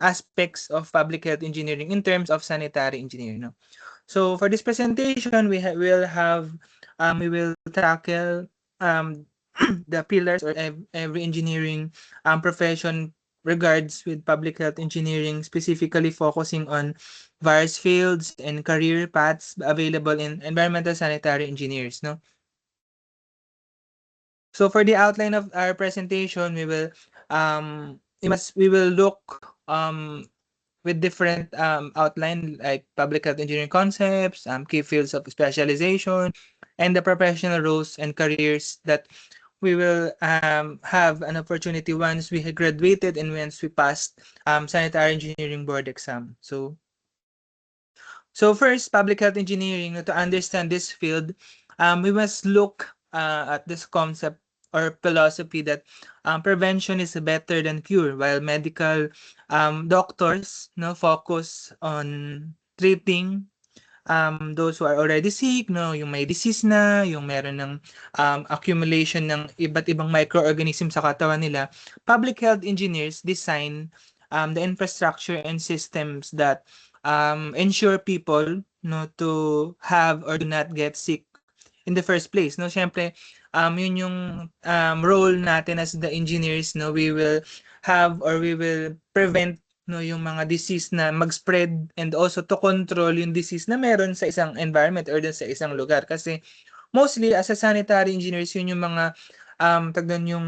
aspects of public health engineering in terms of sanitary engineering. No? So for this presentation, we will tackle the pillars or every engineering profession regards with public health engineering, specifically focusing on various fields and career paths available in environmental sanitary engineers. No. So for the outline of our presentation, we will look with different outline like public health engineering concepts, key fields of specialization, and the professional roles and careers that we will have an opportunity once we have graduated and once we passed sanitary engineering board exam. So first, public health engineering, to understand this field, we must look at this concept or philosophy that prevention is better than cure, while medical doctors focus on treating those who are already sick, yung may disease na, yung meron ng accumulation ng iba't ibang microorganisms sa katawan nila. Public health engineers design the infrastructure and systems that ensure people to have or do not get sick in the first place. No, syempre, yun yung role natin as the engineers. No, we will prevent yung mga disease na mag-spread and also to control yung disease na meron sa isang environment or sa isang lugar. Kasi mostly as a sanitary engineers, yun yung mga yung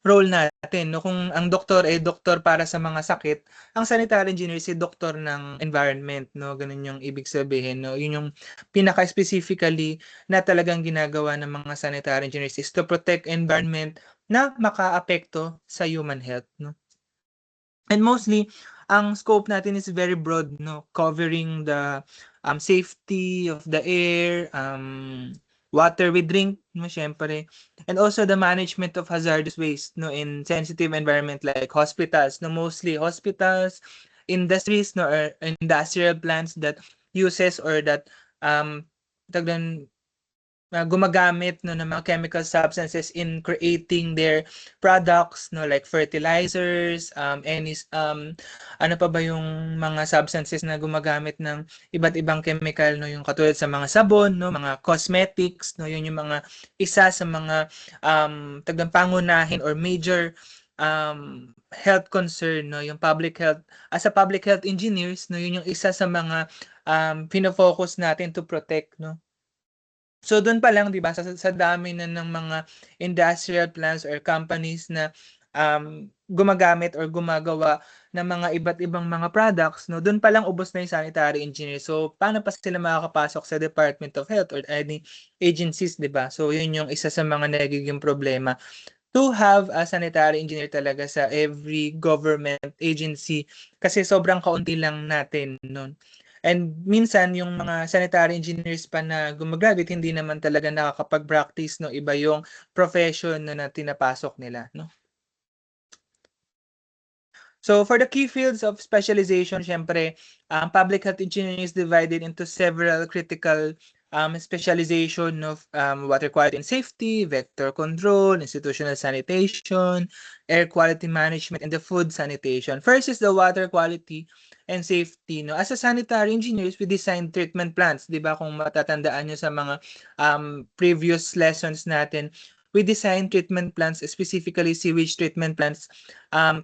role natin. No? Kung ang doktor ay doktor para sa mga sakit, ang sanitary engineer si doktor ng environment. No? Ganun yung ibig sabihin. No? Yun yung pinaka-specifically na talagang ginagawa ng mga sanitary engineers is to protect environment na makaapekto sa human health. No? And mostly, ang scope natin is very broad, no, covering the safety of the air, water we drink, no, syempre, and also the management of hazardous waste, no, in sensitive environment like hospitals, no, mostly hospitals, industries, no, or industrial plants that uses or that gumagamit ng mga chemical substances in creating their products like fertilizers, ano pa ba yung mga substances na gumagamit ng iba't ibang chemical yung katulad sa mga sabon, mga cosmetics, yun yung mga isa sa mga pangunahin or major health concern, yung public health. As a public health engineers, yun yung isa sa mga pinofocus natin to protect. So doon pa lang 'di ba sa dami na ng mga industrial plants or companies na gumagamit or gumagawa ng mga iba't ibang mga products, doon pa lang ubos na yung sanitary engineer. So paano pa sila makakapasok sa Department of Health or any agencies, 'di ba? So yun yung isa sa mga nagiging problema to have a sanitary engineer talaga sa every government agency kasi sobrang kaunti lang natin noon. And minsan yung mga sanitary engineers pa na gumagraduate hindi naman talaga nakakapag-practice iba yung profession na tinapasok nila, no. So for the key fields of specialization, syempre, public health engineering is divided into several critical specialization of water quality and safety, vector control, institutional sanitation, air quality management, and the food sanitation. First is the water quality and safety. No? As a sanitary engineers, we design treatment plants. Di ba kung matatandaan nyo sa mga previous lessons natin, we design treatment plants, specifically sewage treatment plants,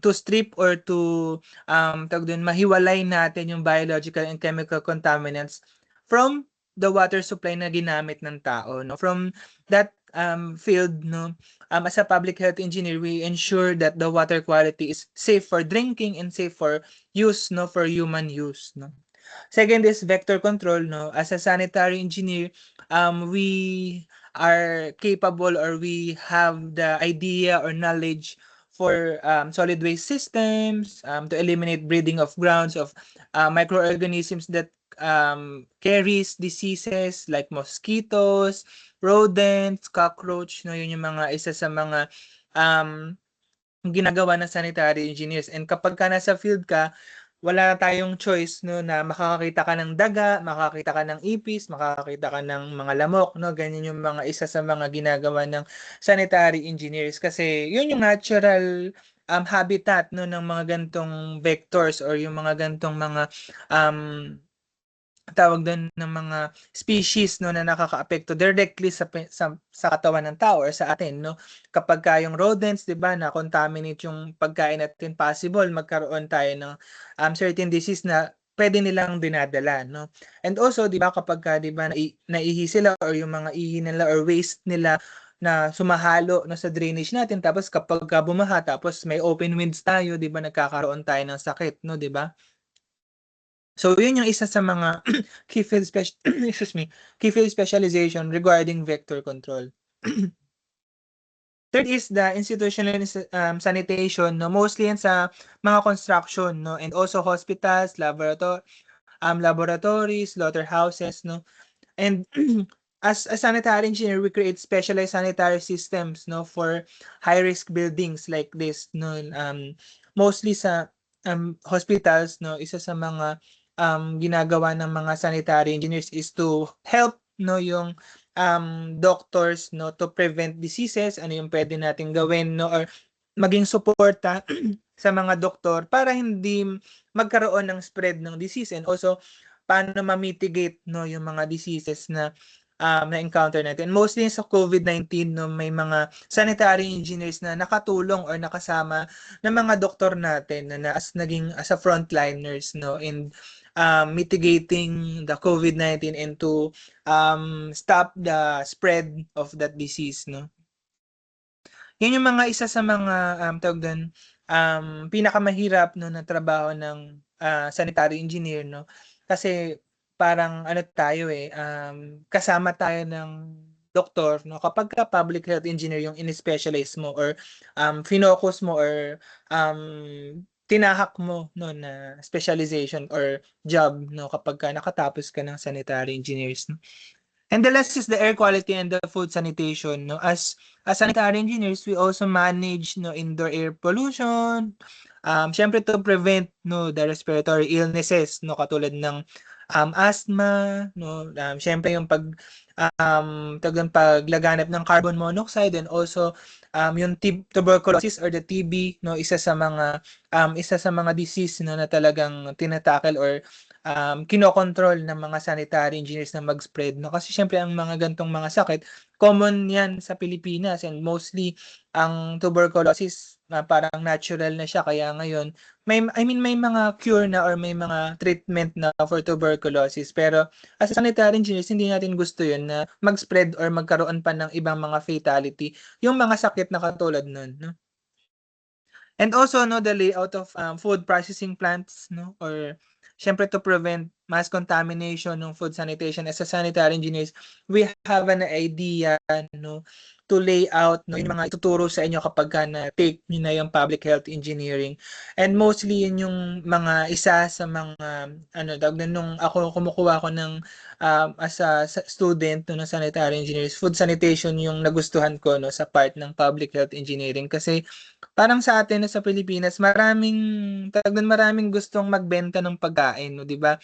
to strip or to mahiwalay natin yung biological and chemical contaminants from the water supply na ginamit ng tao. No? From that field, as a public health engineer, we ensure that the water quality is safe for drinking and safe for use, for human use. No? Second is vector control. No? As a sanitary engineer, we are capable or we have the idea or knowledge for solid waste systems, to eliminate breeding of grounds of microorganisms that carries diseases like mosquitoes, rodents, cockroach. No, yun yung mga isa sa mga ginagawa ng sanitary engineers. And kapag ka nasa field ka, wala tayong choice na makakakita ka ng daga, makakakita ka ng ipis, makakakita ka ng mga lamok, ganyan yung mga isa sa mga ginagawa ng sanitary engineers kasi yun yung natural habitat no ng mga gantong vectors or yung mga gantong mga um tawag doon ng mga species no na nakakaapekto directly sa katawan ng tao or sa atin no kapag yung rodents 'di ba na contaminate yung pagkain natin possible magkaroon tayo ng certain disease na pwede nilang dinadala no and also 'di ba kapag 'di ba naihi sila or yung mga ihi nila or waste nila na sumahalo no sa drainage natin tapos kapag bumaha tapos may open winds tayo 'di ba nagkakaroon tayo ng sakit no 'di ba. So, yun yung isa sa mga key field excuse me, key field specialization regarding vector control. Third is the institutional sanitation, no, mostly yan sa mga construction, no, and also hospitals, laboratories, slaughterhouses, no, and as a sanitary engineer, we create specialized sanitary systems, no, for high-risk buildings like this, no, mostly sa hospitals, no, isa sa mga ginagawa ng mga sanitary engineers is to help, no, yung doctors, no, to prevent diseases, ano yung pwede nating gawin, no, or maging suporta sa mga doktor para hindi magkaroon ng spread ng disease and also paano ma-mitigate no yung mga diseases na na-encounter natin. Mostly sa COVID-19 no may mga sanitary engineers na nakatulong or nakasama ng mga doktor natin na naging as a frontliners no in mitigating the COVID-19 and to stop the spread of that disease no. Yan yung mga isa sa mga tawag doon pinakamahirap no na trabaho ng sanitary engineer no kasi parang ano tayo kasama tayo ng doktor no kapag ka public health engineer yung in-specialize mo or finocus mo or tinahak mo no na specialization or job no kapag ka nakatapos ka ng sanitary engineers no. And the last is the air quality and the food sanitation. No, as sanitary engineers, we also manage no indoor air pollution. Syempre to prevent no the respiratory illnesses no katulad ng asthma, no, syempre yung paglaganap ng carbon monoxide and also yung tuberculosis or the TB no isa sa mga disease no na talagang tinatackle or kinokontrol ng mga sanitary engineers na mag-spread no kasi syempre ang mga gantong mga sakit common yan sa Pilipinas and mostly ang tuberculosis parang natural na siya kaya ngayon may mga cure na or may mga treatment na for tuberculosis pero as a sanitary engineers hindi natin gusto yun na mag-spread or magkaroon pa ng ibang mga fatality yung mga sakit na katulad nun no. And also no the layout of food processing plants no or syempre to prevent mass contamination ng food sanitation as a sanitary engineers we have an idea no to lay out no yung mga ituturo sa inyo kapag na take niyo na yung public health engineering and mostly yun yung mga isa sa mga nung ako kumukuha ko ng as a student no, ng sanitary engineers food sanitation yung nagustuhan ko no sa part ng public health engineering kasi parang sa atin sa Pilipinas maraming gustong magbenta ng pagkain 'no, 'di ba?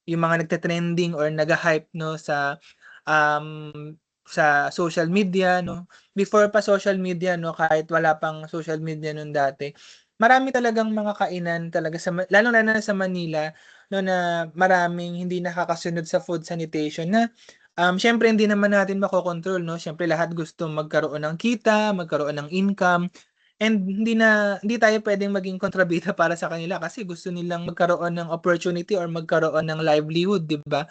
Yung mga nagte-trending or nagha-hype 'no sa social media 'no. Before pa social media 'no, kahit wala pang social media nun dati, marami talagang mga kainan talaga lalong-lalo na sa Manila 'no, na maraming hindi nakakasunod sa food sanitation na, siyempre hindi naman natin makokontrol 'no. Siyempre lahat gusto magkaroon ng kita, magkaroon ng income. And hindi tayo puwedeng maging kontrabida para sa kanila kasi gusto nilang magkaroon ng opportunity or magkaroon ng livelihood, 'di ba?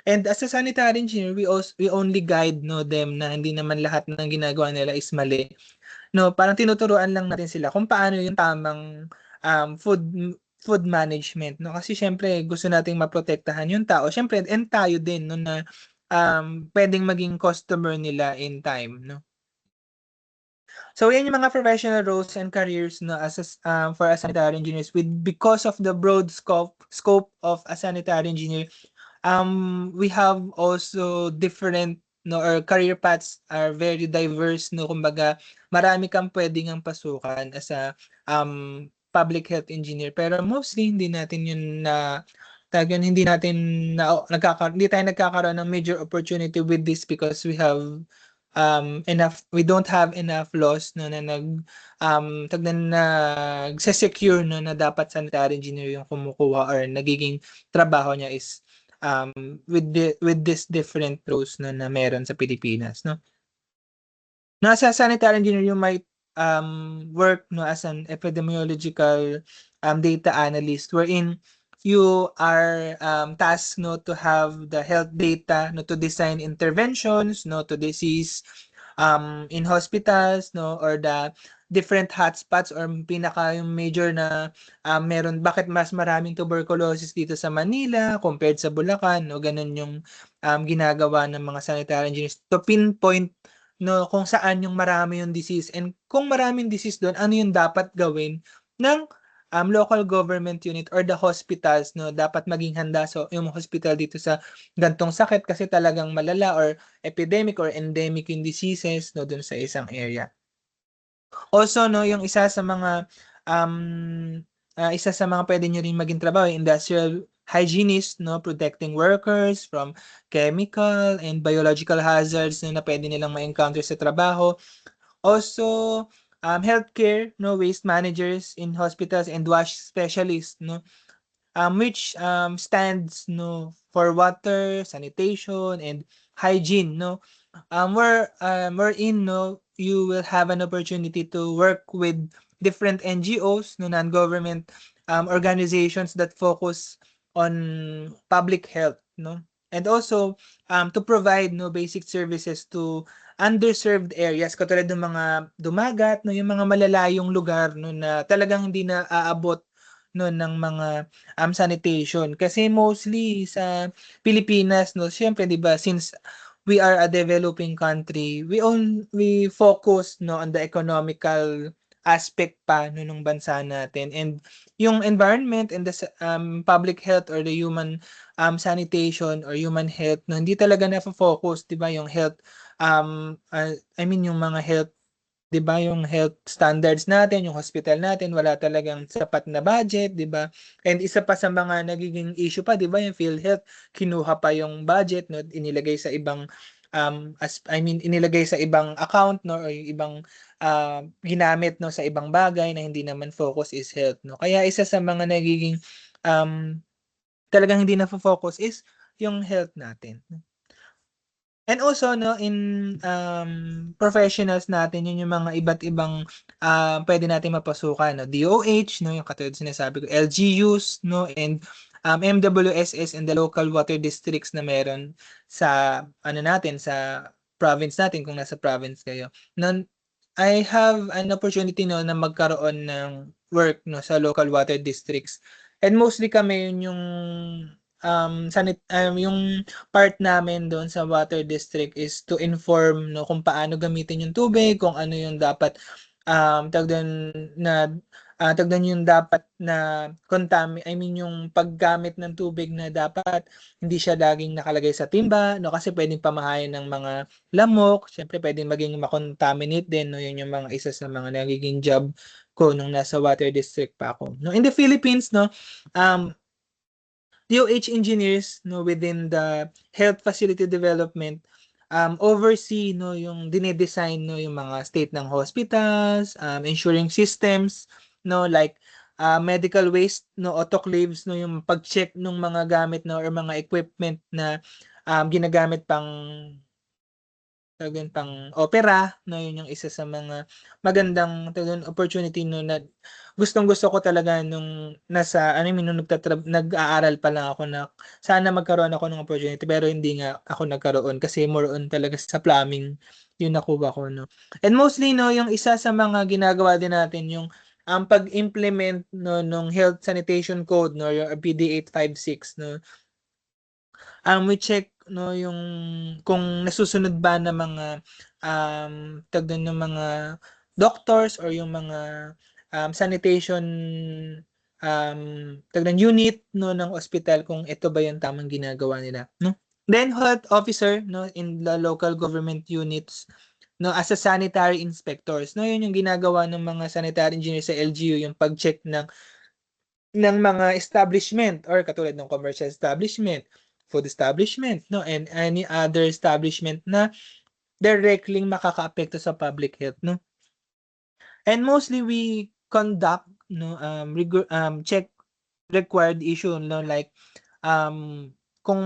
And as a sanitary engineer, we only guide no them na hindi naman lahat ng ginagawa nila is mali. No, parang tinuturuan lang natin sila kung paano yung tamang food management no kasi siyempre gusto nating maprotektahan yung tao siyempre and tayo din no na puwedeng maging customer nila in time no. So yan yung mga professional roles and careers no for a sanitary engineers because of the broad scope of a sanitary engineer we have also different no or career paths are very diverse no kumbaga marami kang pwedeng ang pasukan as a public health engineer pero mostly hindi natin yun na talagang hindi natin hindi tayo nagkakaroon ng major opportunity with this because we have we don't have enough laws no na nagse-secure no na dapat sanitary engineer yung kumukuha or nagiging trabaho niya is with this different roles no na meron sa Pilipinas no. Nasa sanitary engineer you might work no as an epidemiological data analyst wherein you are tasked no to have the health data no to design interventions no to disease in hospitals no or the different hotspots or pinaka yung major na meron bakit mas maraming tuberculosis dito sa Manila compared sa Bulacan no ganun yung ginagawa ng mga sanitary engineers to pinpoint no kung saan yung marami yung disease and kung maraming disease doon ano yung dapat gawin ng local government unit or the hospitals no dapat maging handa so yung hospital dito sa gantong sakit kasi talagang malala or epidemic or endemic yung diseases no dun sa isang area. Also no yung isa sa mga pwede nyo rin maging trabaho industrial hygienist no protecting workers from chemical and biological hazards no, na pwede nilang ma-encounter sa trabaho. Also healthcare no waste managers in hospitals and wash specialists no which stands no for water, sanitation and hygiene no. Wherein no you will have an opportunity to work with different NGOs no non-government organizations that focus on public health no. And also to provide no basic services to underserved areas katulad ng mga dumagat no yung mga malalayong lugar no na talagang hindi na aabot no ng mga sanitation kasi mostly sa Pilipinas no syempre 'di ba since we are a developing country we focus no on the economical aspect pa no ng bansa natin and yung environment and the public health or the human sanitation or human health no hindi talaga na-focus 'di ba yung health I mean yung mga health 'di ba yung health standards natin, yung hospital natin wala talagang sapat na budget, 'di ba? And isa pa sa mga nagiging issue pa 'di ba yung PhilHealth, kinuha pa yung budget no inilagay sa ibang inilagay sa ibang account no or yung ibang ginamit no sa ibang bagay na hindi naman focus is health no. Kaya isa sa mga nagiging talagang hindi na-focus is yung health natin. And also no in professionals natin yun yung mga iba't ibang pwede nating mapasukan no DOH no yung katulad sinasabi ko LGUs no and MWSS and the local water districts na meron sa ano natin sa province natin kung nasa province kayo. No, I have an opportunity no na magkaroon ng work no sa local water districts. And mostly kami yun yung yung part namin doon sa water district is to inform no kung paano gamitin yung tubig, kung ano yung dapat yung dapat na yung paggamit ng tubig na dapat hindi siya laging nakalagay sa timba no kasi pwedeng pamahayan ng mga lamok, syempre pwedeng maging makontaminate din no yun yung mga isa sa mga nagiging job ko nung nasa water district pa ako. No in the Philippines no DOH engineers no within the health facility development oversee no yung dinedesign no yung mga state ng hospitals, ensuring systems no like medical waste no autoclaves no yung pag-check ng mga gamit no or mga equipment na ginagamit pang pang opera no yun yung isa sa mga magandang opportunity no na gustong-gusto ko talaga nung nasa nung nag-aaral pa lang ako na sana magkaroon ako ng opportunity pero hindi nga ako nagkaroon kasi more on talaga sa plumbing yung nakuha ko no. And mostly no yung isa sa mga ginagawa din natin yung ang pag-implement no nung health sanitation code no yung PD 856 no we check no yung kung nasusunod ba ng mga ng mga doctors or yung mga sanitation unit no ng hospital kung ito ba yung tamang ginagawa nila no. Then health officer no in the local government units no as a sanitary inspectors no yun yung ginagawa ng mga sanitary engineers sa LGU yung pag-check ng mga establishment or katulad ng commercial establishment, food establishment, no, and any other establishment na directly makakaapekto sa public health, no? And mostly we conduct, no, check required issue, no, like kung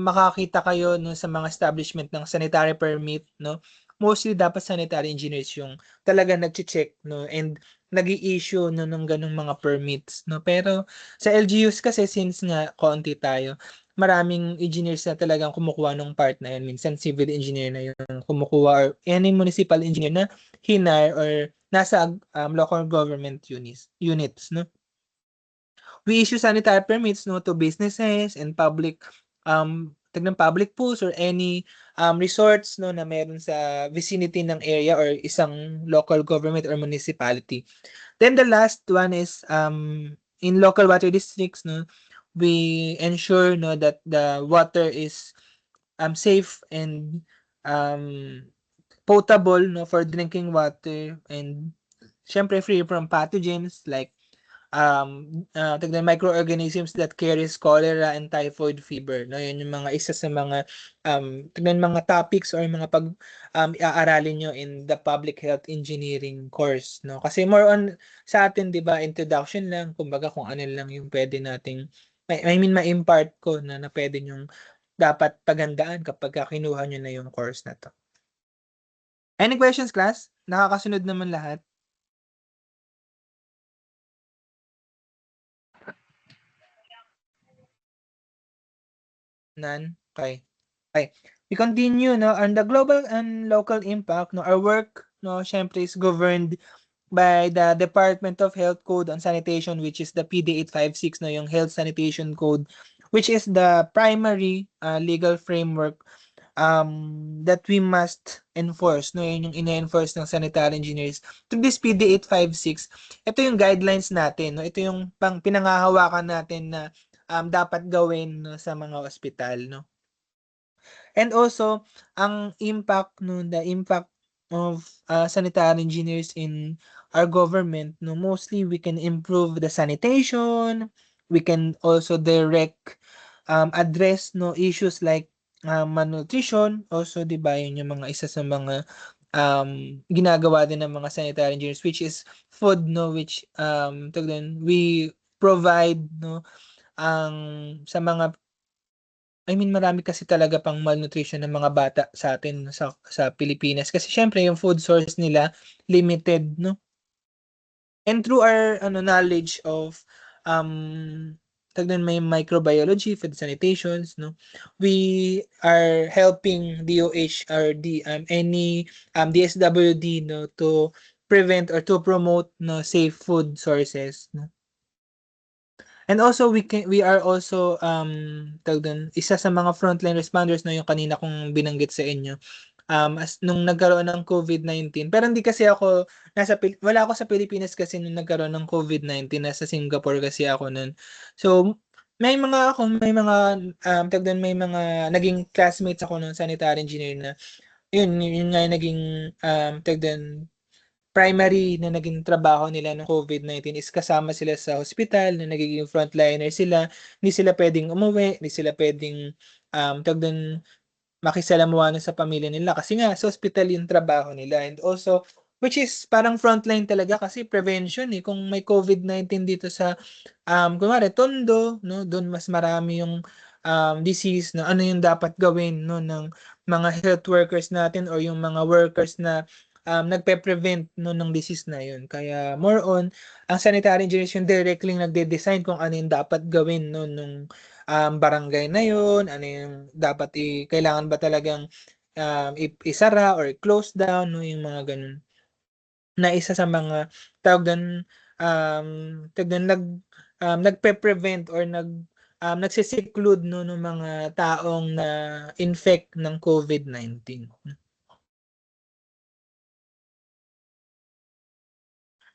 makakita kayo, no, sa mga establishment ng sanitary permit, no, mostly dapat sanitary engineers yung talagang nagche-check, no, and nag-i-issue, no, ng ganung mga permits, no. Pero sa LGUs kasi since nga konti tayo, maraming engineers na talagang kumukuha ng part na yun. Minsan civil engineer na yung kumukuha or any municipal engineer na hinire or nasa local government units, no. We issue sanitary permits, no, to businesses and public public pools or any resorts, no, na meron sa vicinity ng area or isang local government or municipality. Then the last one is in local water districts, no, we ensure, no, that the water is safe and um potable, no, for drinking water, and syempre free from pathogens like microorganisms that carries cholera and typhoid fever, no. Yun yung mga isa sa mga mga topics or mga iaaralin nyo in the public health engineering course, no. Kasi more on sa atin, 'di ba, introduction lang, kumbaga kung ano lang yung pwede nating ma-impart ko na pwede nyong dapat paghandaan kapag kinuha nyo na yung course na 'to. Any questions, class? Nakakasunod naman lahat? None? Okay. Okay. We continue, no, on the global and local impact, no, our work, no, syempre is governed by the Department of Health Code on Sanitation, which is the PD 856, no, yung Health Sanitation Code, which is the primary legal framework that we must enforce, no. Yun yung ine-enforce ng sanitary engineers through this PD 856. Ito yung guidelines natin, no. Ito yung pinanghahawakan natin na dapat gawin, no, sa mga ospital, no. And also ang impact, no, the impact of sanitary engineers in our government, no, mostly we can improve the sanitation, we can also direct address, no, issues like malnutrition. Also, 'di ba, yun yung mga isa sa mga ginagawa din ng mga sanitary engineers, which is food, no, which we provide, no, ang sa mga marami kasi talaga pang malnutrition ng mga bata sa atin sa Pilipinas kasi siyempre yung food source nila limited, no? And through our knowledge of may microbiology, food sanitations, no, we are helping DOH or any DSWD, no, to prevent or to promote, no, safe food sources, no. And also we are also isa sa mga frontline responders, no, yung kanina kong binanggit sa inyo. As nung nagkaroon ng COVID-19, pero hindi kasi ako wala ako sa Pilipinas kasi nung nagkaroon ng COVID-19, nasa Singapore kasi ako nun. So may mga naging classmates ako nung sanitary engineer na yun nga yung naging primary na naging trabaho nila ng COVID-19 is kasama sila sa hospital, na nagiging frontliner sila. Hindi sila pwedeng umuwi, hindi sila pwedeng makisalamuha na sa pamilya nila kasi nga sa hospital yung trabaho nila. And also, which is parang frontline talaga kasi prevention eh. Kung may COVID-19 dito sa kunwari Tondo, no, doon mas marami yung disease, na ano yung dapat gawin, no, ng mga health workers natin or yung mga workers na nagpe-prevent, no, ng disease na yun. Kaya more on ang sanitary engineers yung directly nagde-design kung ano yung dapat gawin, no, nung barangay na yun, ano yung dapat kailangan ba talagang isara or close down, no, yung mga ganun. Na isa sa mga tawag doon nagpe-prevent or nagse-seclude, no, ng mga taong na infect ng COVID-19.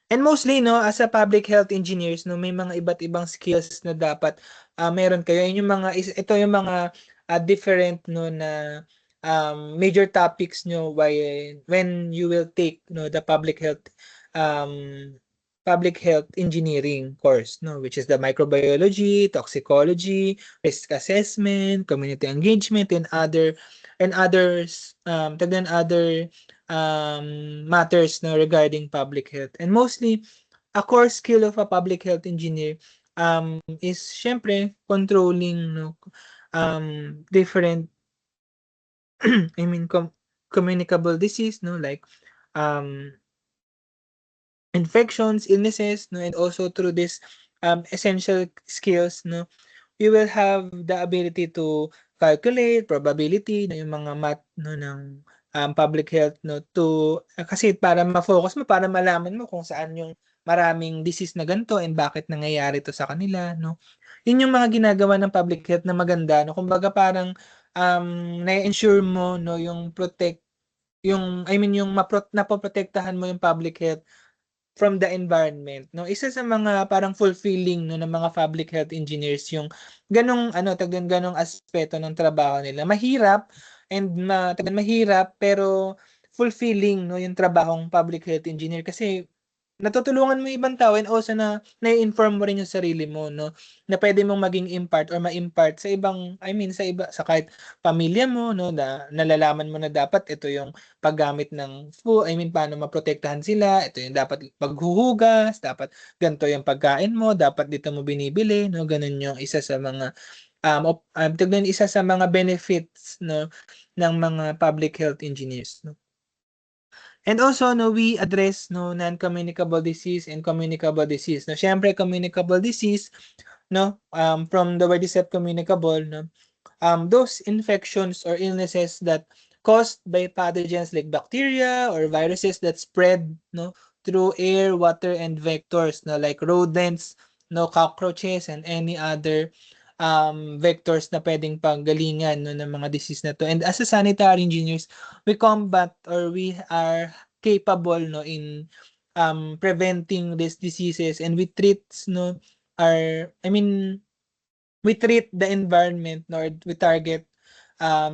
And mostly, no, as a public health engineers, no, may mga iba't ibang skills na dapat meron kayo. Yun yung ito yung mga different, no, na major topics nyo when you will take, no, the public health um public health engineering course, no, which is the microbiology, toxicology, risk assessment, community engagement, and others other matters, no, regarding public health. And mostly a core skill of a public health engineer is syempre controlling, no, different I mean communicable disease, no, like um infections, illnesses, no, and also through this essential skills, no, you will have the ability to calculate probability, no, yung mga math, no, ng public health, no, to kasi para ma-focus mo, para malaman mo kung saan yung maraming disease na ganito and bakit nangyayari to sa kanila, no. Yun yung mga ginagawa ng public health na maganda, no. Kumbaga parang na-ensure mo, no, yung yung I mean yung napoprotektahan mo yung public health from the environment, no? Isa sa mga parang fulfilling, no, ng mga public health engineers yung ganong ano, ganong aspeto ng trabaho nila. Mahirap and mahirap pero fulfilling, no, yung trabahong public health engineer kasi natutulungan mo yung ibang tao and also na nai-inform mo rin yung sarili mo, no, na pwede mong maging impart or ma-impart sa ibang I mean sa iba sa kahit pamilya mo, no, na nalalaman mo na dapat ito yung paggamit ng food, I mean paano maprotektahan sila, ito yung dapat paghuhugas, dapat ganito yung pagkain mo, dapat dito mo binibili, no, ganun yung isa sa mga isa sa mga benefits, no, ng mga public health engineers, no. And also, no, we address, no, non-communicable disease and communicable disease. No, syempre, communicable disease, no, from the word itself, communicable, no, those infections or illnesses that caused by pathogens like bacteria or viruses that spread, no, through air, water, and vectors, no, like rodents, no, cockroaches, and any other vectors na pwedeng panggalingan, no, ng mga disease na to. And as a sanitary engineers, we combat or we are capable, no, in preventing these diseases, and we treat, no, our I mean we treat the environment, no, or we target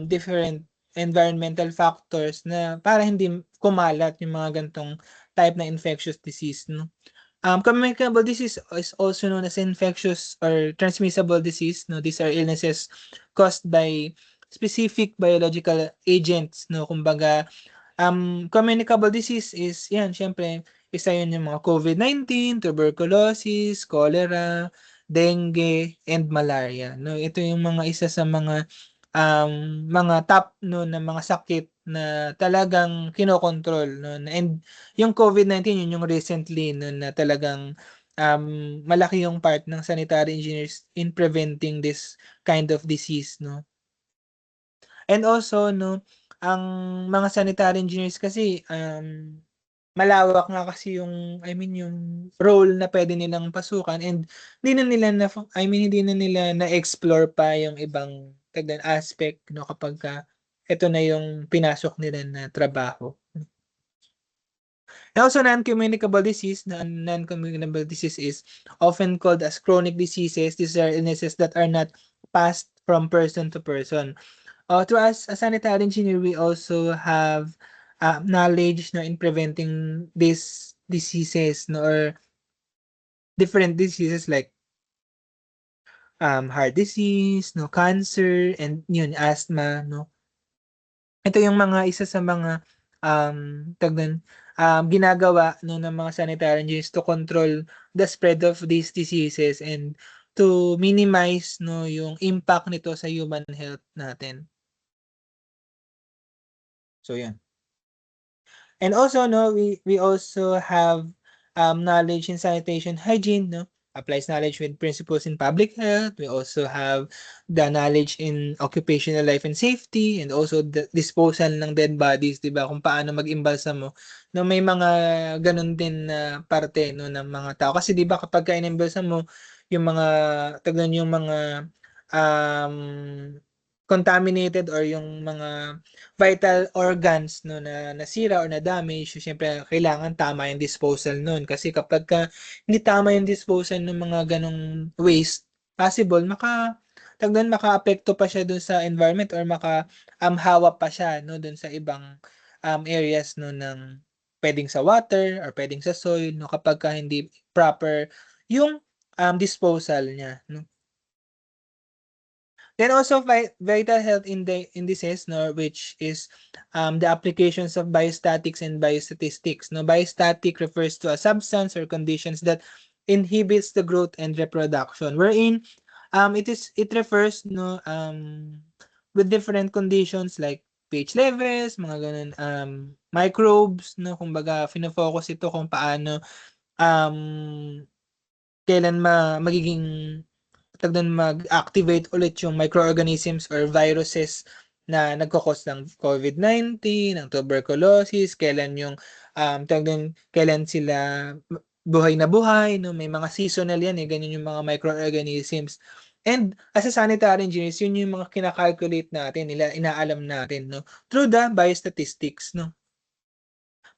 different environmental factors na para hindi kumalat yung mga gantong type na infectious disease, no. Communicable disease is also known as infectious or transmissible disease, no. These are illnesses caused by specific biological agents, no. Kumbaga, communicable disease is yan, syempre, isa yun yung mga COVID-19, tuberculosis, cholera, dengue, and malaria, no. Ito yung mga isa sa mga top, no, na mga sakit na talagang kinokontrol, no. And yung COVID-19, yun yung recently, no, na talagang malaki yung part ng sanitary engineers in preventing this kind of disease, no. And also, no, ang mga sanitary engineers kasi malawak nga kasi yung I mean yung role na pwede nilang pasukan, and hindi na nila na-explore pa yung ibang aspect, no, kapagka eto na yung pinasok nila na trabaho. And also non-communicable disease is often called as chronic diseases. These are illnesses that are not passed from person to person. To us, as sanitary engineer, we also have knowledge, no, in preventing these diseases, no, or different diseases like heart disease, no, cancer, and yun, asthma, no. Ito yung mga isa sa mga ginagawa, no, ng mga sanitary engineers to control the spread of these diseases and to minimize, no, yung impact nito sa human health natin. So yan. And also, no, we also have knowledge in sanitation hygiene, no, applies knowledge with principles in public health. We also have the knowledge in occupational life and safety, and also the disposal ng dead bodies, 'di ba? Kung paano mag-imbalsa mo. No, may mga ganun din na parte, no, ng mga tao kasi 'di ba kapag inimbalsa mo yung mga yung mga um contaminated or yung mga vital organs, no, na nasira or na-damage, so siyempre kailangan tama yung disposal nun. Kasi kapagka hindi tama yung disposal ng mga ganong waste, possible makaapekto pa siya dun sa environment or hawa pa siya, no, dun sa ibang areas, no, ng pwedeng sa water or pwedeng sa soil, no, kapagka hindi proper yung disposal niya, no. Then also vital health indices, no, which is the applications of biostatics and biostatistics. No, biostatic refers to a substance or conditions that inhibits the growth and reproduction. Wherein it refers, no, with different conditions like pH levels, mga ganun, microbes, no, kumbaga fino-focus ito kung paano kailan magiging mag-activate ulit yung microorganisms or viruses na nagko-cause ng COVID-19, ng tuberculosis, kailan yung kailan sila buhay na buhay, no, may mga seasonal yan, ganyan yung mga microorganisms. And as a sanitary engineers, yun yung mga kina-calculate natin, inaalam natin, no, through the biostatistics, no.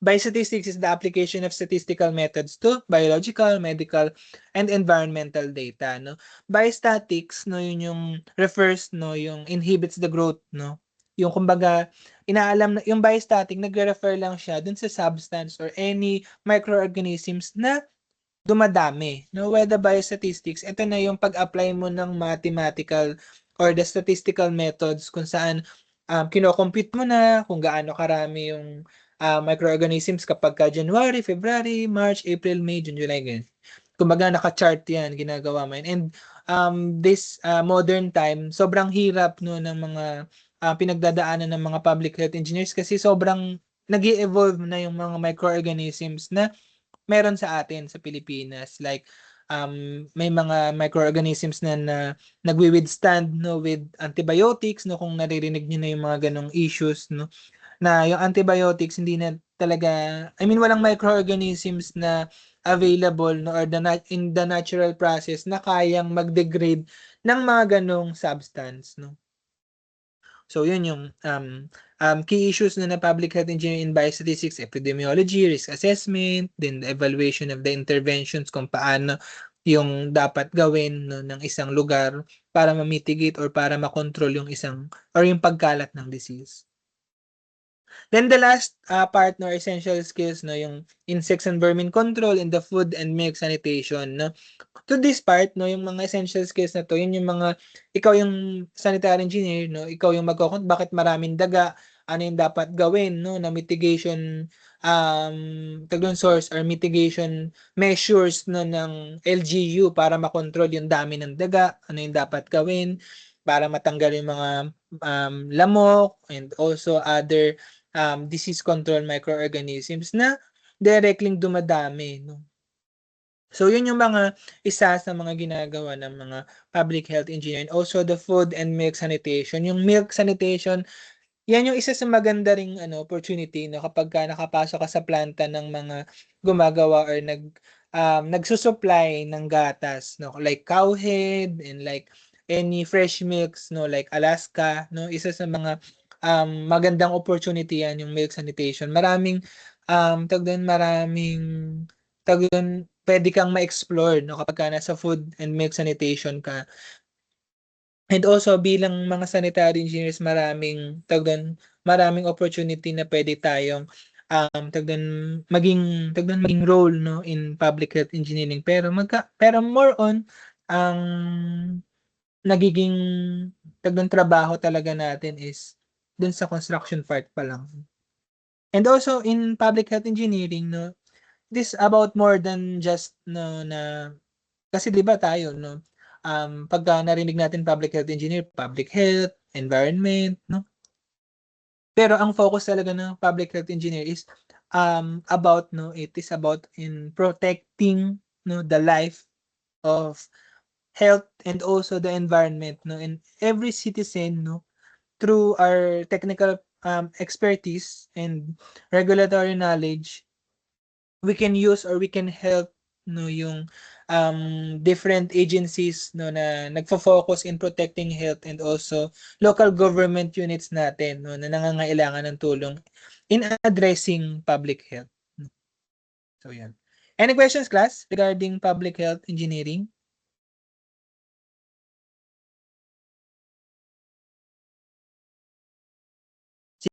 Biostatistics is the application of statistical methods to biological, medical, and environmental data, no. Biostatics, no, yun yung refers, no, yung inhibits the growth, no. Yung kumbaga, inaalam na yung biostatic, nagre-refer lang siya dun sa substance or any microorganisms na dumadami, no. While the biostatistics, ito na yung pag-apply mo ng mathematical or the statistical methods kung saan kino-compute mo na kung gaano karami yung microorganisms kapag ka January, February, March, April, May, June, July, ganyan. Kumbaga naka-chart yan, ginagawa mo yan. And this modern time, sobrang hirap, no, ng mga pinagdadaanan ng mga public health engineers kasi sobrang nag-i-evolve na yung mga microorganisms na meron sa atin sa Pilipinas. Like may mga microorganisms na nagwi-withstand, no, with antibiotics, no, kung naririnig niyo na yung mga ganong issues, no, na yung antibiotics hindi na talaga, I mean, walang microorganisms na available, no, or in the natural process na kayang mag-degrade ng mga ganong substance, no. So yun yung key issues na public health engineering in biostatistics, epidemiology, risk assessment, then the evaluation of the interventions kung paano yung dapat gawin, no, ng isang lugar para ma-mitigate or para ma-control yung isang or yung pagkalat ng disease. Then the last part, no, essential skills, no, yung insects and vermin control in the food and milk sanitation, no. To this part, no, yung mga essential skills na to, yun yung mga ikaw yung sanitary engineer, no, ikaw yung bakit maraming daga, ano yung dapat gawin, no, na mitigation source or mitigation measures, no, ng LGU para makontrol yung dami ng daga, ano yung dapat gawin para matanggal yung mga lamok and also other disease control microorganisms na directly dumadami, no. So yun yung mga isa sa mga ginagawa ng mga public health engineer. And also the food and milk sanitation. Yung milk sanitation, yan yung isa sa maganda ring opportunity, no, kapag ka nakapasok ka sa planta ng mga gumagawa or nagsusupply ng gatas, no, like Cowhead and like any fresh milks, no, like Alaska, no, isa sa mga magandang opportunity yan yung milk sanitation. Maraming pwede kang ma-explore, no, kapag ka nasa food and milk sanitation ka. And also bilang mga sanitary engineers, maraming opportunity na pwede tayong maging role, no, in public health engineering. Pero more on ang nagiging trabaho talaga natin is dun sa construction part pa lang. And also in public health engineering, no, this about more than just, no, na kasi 'di ba tayo, no, pagka narinig natin public health engineer, public health, environment, no. Pero ang focus talaga ng public health engineer is it is about in protecting, no, the life of health and also the environment, no, and every citizen, no, through our technical expertise and regulatory knowledge, we can use or we can help, no, yung different agencies, no, na nagfo-focus in protecting health and also local government units natin, no, na nangangailangan ng tulong in addressing public health. So yan. Any questions, class, regarding public health engineering?